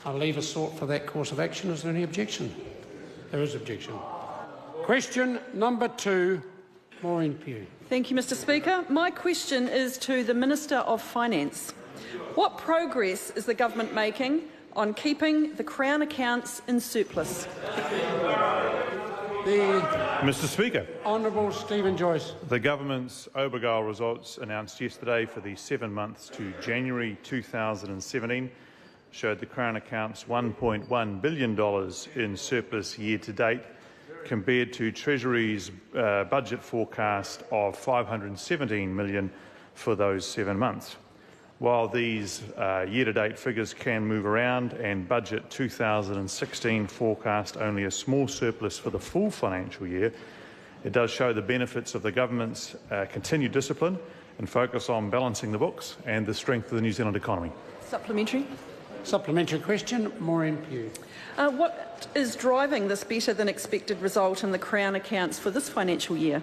a lever sought for that course of action. Is there any objection? There is objection. Question number 2, Maureen Pugh. Thank you, Mr Speaker. My question is to the Minister of Finance. What progress is the government making on keeping the Crown accounts in surplus? Mr Speaker. Honourable Stephen Joyce. The government's Obergall results announced yesterday for the 7 months to January 2017 showed the Crown accounts $1.1 billion in surplus year to date, compared to Treasury's budget forecast of $517 million for those 7 months. While these year-to-date figures can move around and Budget 2016 forecast only a small surplus for the full financial year, it does show the benefits of the government's continued discipline and focus on balancing the books and the strength of the New Zealand economy. Supplementary. Supplementary question, Maureen Pugh. What is driving this better-than-expected result in the Crown accounts for this financial year?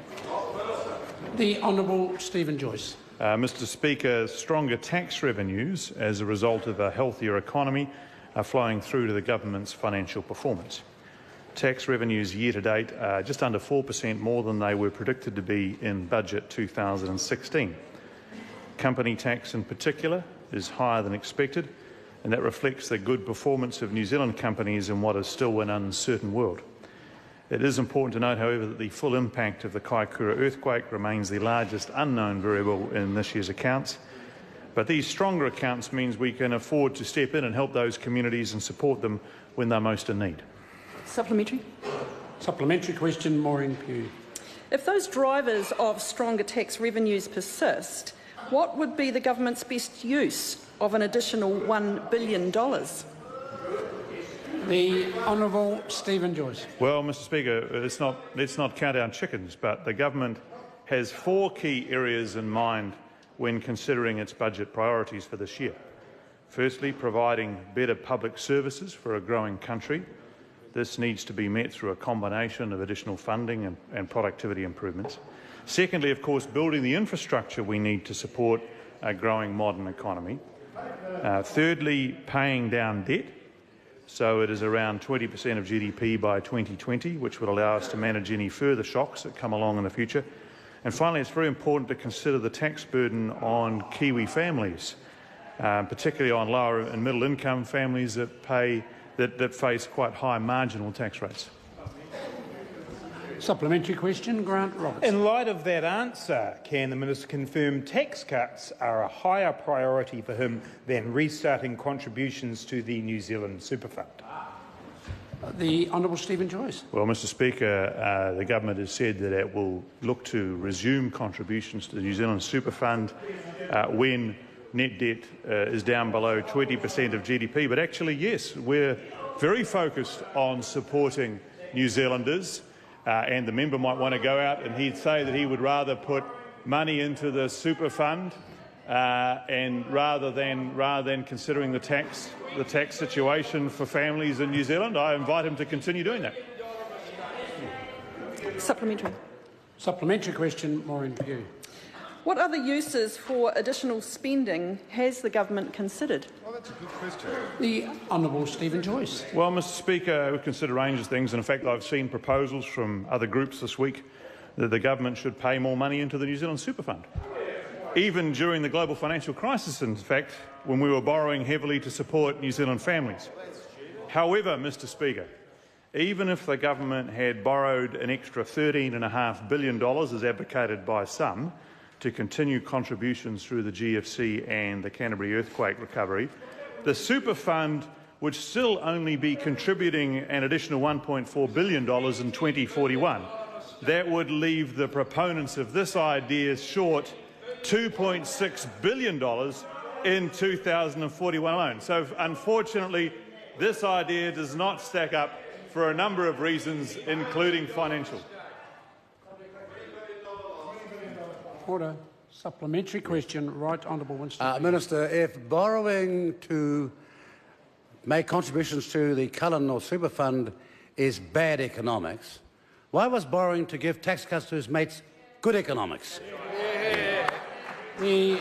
The Honourable Stephen Joyce. Mr Speaker, stronger tax revenues as a result of a healthier economy are flowing through to the government's financial performance. Tax revenues year-to-date are just under 4% more than they were predicted to be in Budget 2016. Company tax in particular is higher than expected, and that reflects the good performance of New Zealand companies in what is still an uncertain world. It is important to note, however, that the full impact of the Kaikoura earthquake remains the largest unknown variable in this year's accounts. But these stronger accounts means we can afford to step in and help those communities and support them when they're most in need. Supplementary. Supplementary question, Maureen Pugh. If those drivers of stronger tax revenues persist, what would be the government's best use of an additional $1 billion? The Honourable Stephen Joyce. Well, Mr Speaker, let's not count our chickens, but the government has 4 key areas in mind when considering its budget priorities for this year. Firstly, providing better public services for a growing country. This needs to be met through a combination of additional funding and productivity improvements. Secondly, of course, building the infrastructure we need to support a growing modern economy. Thirdly, paying down debt, so it is around 20% of GDP by 2020, which would allow us to manage any further shocks that come along in the future. And finally, it's very important to consider the tax burden on Kiwi families, particularly on lower and middle income families that face quite high marginal tax rates. Supplementary question, Grant Robertson. In light of that answer, can the Minister confirm tax cuts are a higher priority for him than restarting contributions to the New Zealand Super Fund? The Honourable Stephen Joyce. Well, Mr Speaker, the government has said that it will look to resume contributions to the New Zealand Super Fund when net debt is down below 20% of GDP. But actually, yes, we're very focused on supporting New Zealanders. And the member might want to go out and he'd say that he would rather put money into the super fund and rather than considering the tax situation for families in New Zealand. I invite him to continue doing that. Supplementary. Supplementary question, Maureen Pugh. What other uses for additional spending has the government considered? Well, that's a good question. The Honourable Stephen Joyce. Well, Mr Speaker, we consider a range of things. And in fact, I've seen proposals from other groups this week that the government should pay more money into the New Zealand Super Fund. Even during the global financial crisis, in fact, when we were borrowing heavily to support New Zealand families. However, Mr Speaker, even if the government had borrowed an extra $13.5 billion, as advocated by some, to continue contributions through the GFC and the Canterbury earthquake recovery, the Super Fund would still only be contributing an additional $1.4 billion in 2041. That would leave the proponents of this idea short $2.6 billion in 2041 alone. So, unfortunately, this idea does not stack up for a number of reasons, including financial. Order. Supplementary question, Right Honourable Winston. Minister, if borrowing to make contributions to the Cullen or Super Fund is bad economics, why was borrowing to give tax cuts to his mates good economics? The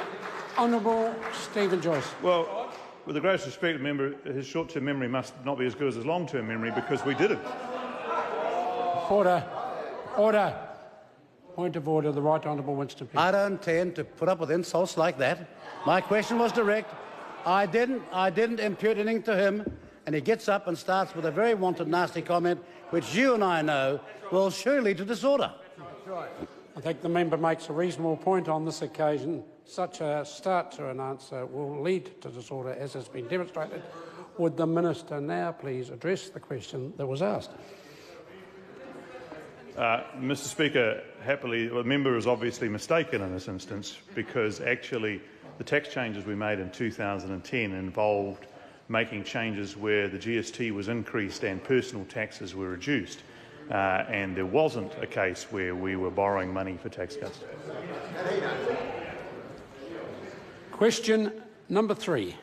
Honourable Stephen Joyce. Well, With the greatest respect, member, his short-term memory must not be as good as his long-term memory, because we didn't. Order. Order. Point of order. The Right Honourable Winston Pugh. I don't intend to put up with insults like that. My question was direct. I didn't impute anything to him, and he gets up and starts with a very wanted, nasty comment, which you and I know will surely lead to disorder. I think the member makes a reasonable point on this occasion. Such a start to an answer will lead to disorder, as has been demonstrated. Would the minister now please address the question that was asked? Mr. Speaker, happily, the member is obviously mistaken in this instance, because actually the tax changes we made in 2010 involved making changes where the GST was increased and personal taxes were reduced, and there wasn't a case where we were borrowing money for tax cuts. Question number 3.